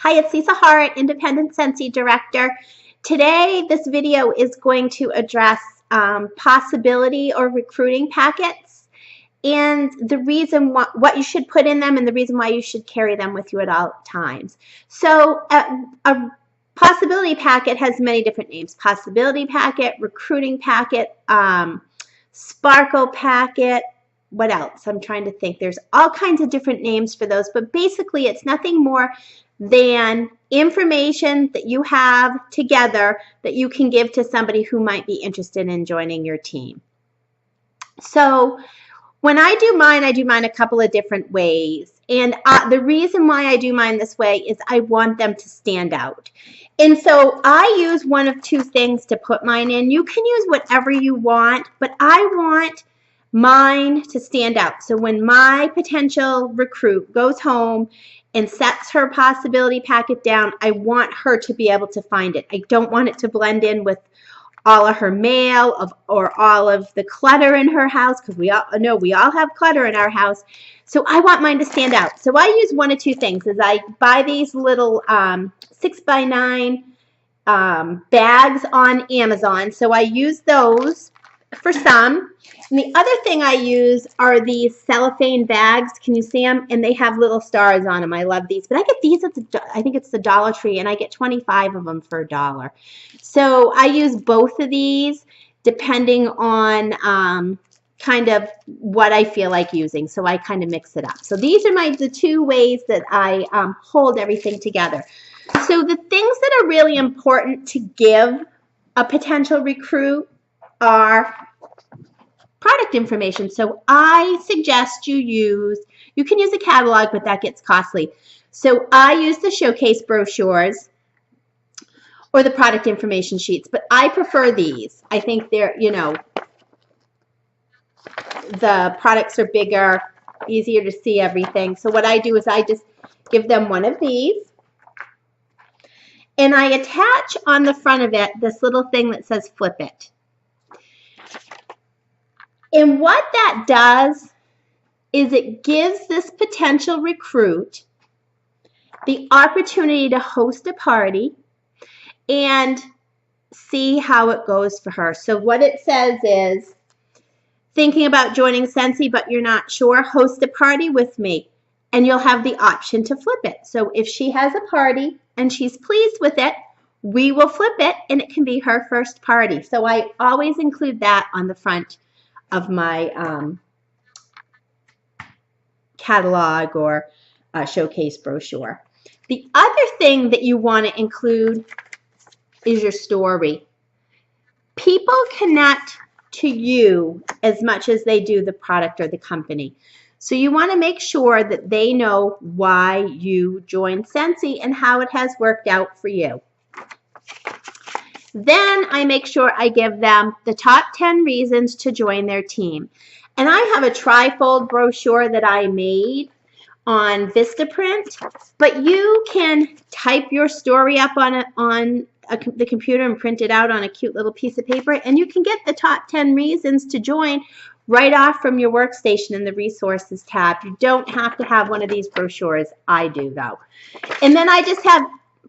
Hi, it's Lisa Hart, Independent Scentsy Director. Today, this video is going to address possibility or recruiting packets and the reason what you should put in them and the reason why you should carry them with you at all times. So a possibility packet has many different names. Possibility packet, recruiting packet, sparkle packet, what else? I'm trying to think. There's all kinds of different names for those, but basically it's nothing more than information that you have together that you can give to somebody who might be interested in joining your team. So when I do mine a couple of different ways. And the reason why I do mine this way is I want them to stand out. And so I use one of two things to put mine in. You can use whatever you want, but I want mine to stand out. So when my potential recruit goes home and sets her possibility packet down, I want her to be able to find it. I don't want it to blend in with all of her mail or all of the clutter in her house, because we all have clutter in our house. So I want mine to stand out. So I use one of two things. Is I buy these little 6x9 bags on Amazon. So I use those for some. And the other thing I use are these cellophane bags. Can you see them? And they have little stars on them. I love these. But I get these at I think it's the Dollar Tree, and I get 25 of them for $1. So I use both of these depending on kind of what I feel like using. So I kind of mix it up. So these are the two ways that I hold everything together. So the things that are really important to give a potential recruit are product information. So I suggest you can use a catalog, but that gets costly. So I use the showcase brochures or the product information sheets, but I prefer these. I think they're, the products are bigger, easier to see everything. So what I do is I just give them one of these, and I attach on the front of it this little thing that says flip it. And what that does is it gives this potential recruit the opportunity to host a party and see how it goes for her. So what it says is, thinking about joining Scentsy but you're not sure, host a party with me and you'll have the option to flip it. So if she has a party and she's pleased with it, we will flip it and it can be her first party. So I always include that on the front of my catalog or showcase brochure. The other thing that you want to include is your story. People connect to you as much as they do the product or the company. So you want to make sure that they know why you joined Scentsy and how it has worked out for you. Then I make sure I give them the top 10 reasons to join their team. And I have a trifold brochure that I made on Vistaprint, but you can type your story up on the computer and print it out on a cute little piece of paper, and you can get the top 10 reasons to join right off from your workstation in the resources tab. You don't have to have one of these brochures. I do, though. And then I just have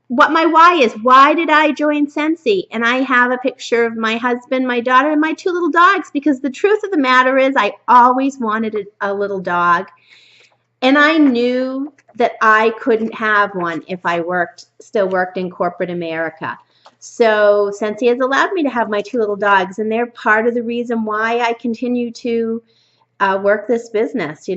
what my why is. Why did I join Scentsy? And I have a picture of my husband, my daughter, and my two little dogs, because the truth of the matter is I always wanted a little dog. And I knew that I couldn't have one if I still worked in corporate America. So Scentsy has allowed me to have my two little dogs, and they're part of the reason why I continue to work this business.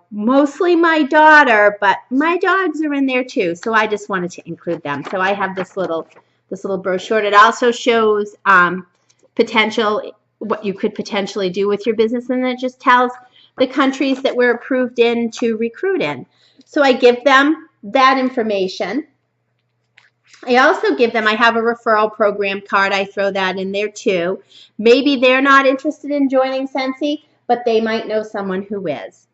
Mostly my daughter, but my dogs are in there too. So I just wanted to include them. So I have this little brochure. It also shows what you could potentially do with your business, and it just tells the countries that we're approved in to recruit in. So I give them that information. I also give them, I have a referral program card. I throw that in there too. Maybe they're not interested in joining Scentsy, but they might know someone who is.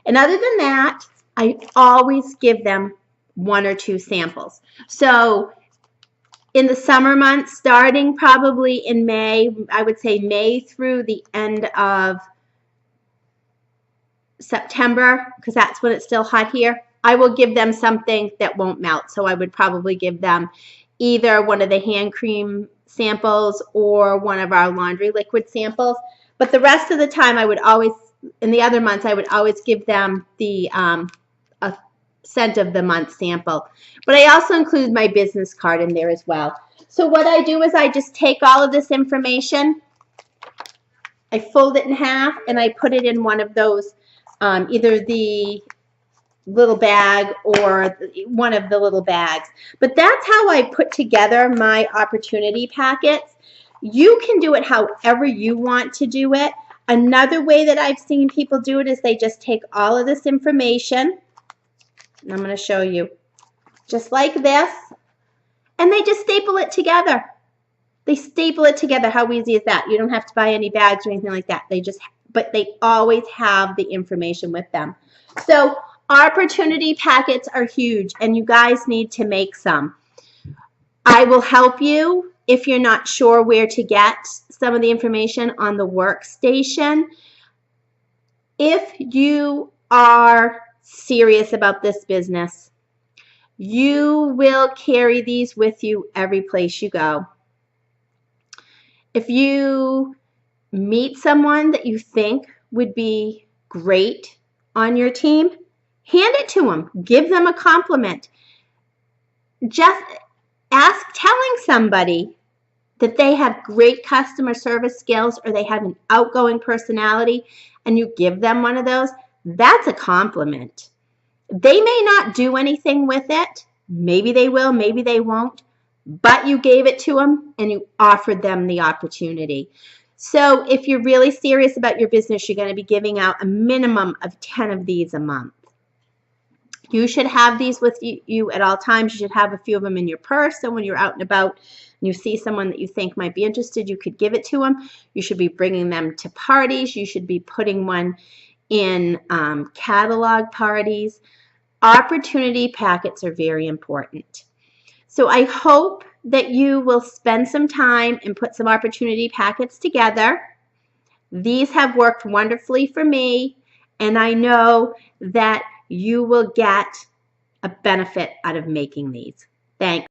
And other than that, I always give them one or two samples. So in the summer months, starting probably in May, I would say May through the end of September, because that's when it's still hot here, I will give them something that won't melt. So I would probably give them either one of the hand cream samples or one of our laundry liquid samples. But the rest of the time, I would always, in the other months, I would always give them the a scent of the month sample. But I also include my business card in there as well. So what I do is I just take all of this information, I fold it in half, and I put it in one of those, either the little bag or one of the little bags. But that's how I put together my opportunity packets. You can do it however you want to do it. Another way that I've seen people do it is they just take all of this information, and I'm going to show you, just like this, and they just staple it together. They staple it together. How easy is that? You don't have to buy any bags or anything like that. But they always have the information with them. So opportunity packets are huge, and you guys need to make some. I will help you if you're not sure where to get some of the information on the workstation. If you are serious about this business, you will carry these with you every place you go. If you meet someone that you think would be great on your team, hand it to them. Give them a compliment. Just telling somebody that they have great customer service skills or they have an outgoing personality and you give them one of those, that's a compliment. They may not do anything with it. Maybe they will, maybe they won't. But you gave it to them and you offered them the opportunity. So if you're really serious about your business, you're going to be giving out a minimum of 10 of these a month. You should have these with you at all times. You should have a few of them in your purse, so when you're out and about and you see someone that you think might be interested, you could give it to them. You should be bringing them to parties. You should be putting one in catalog parties. Opportunity packets are very important. So I hope that you will spend some time and put some opportunity packets together. These have worked wonderfully for me, and I know that you will get a benefit out of making these. Thanks.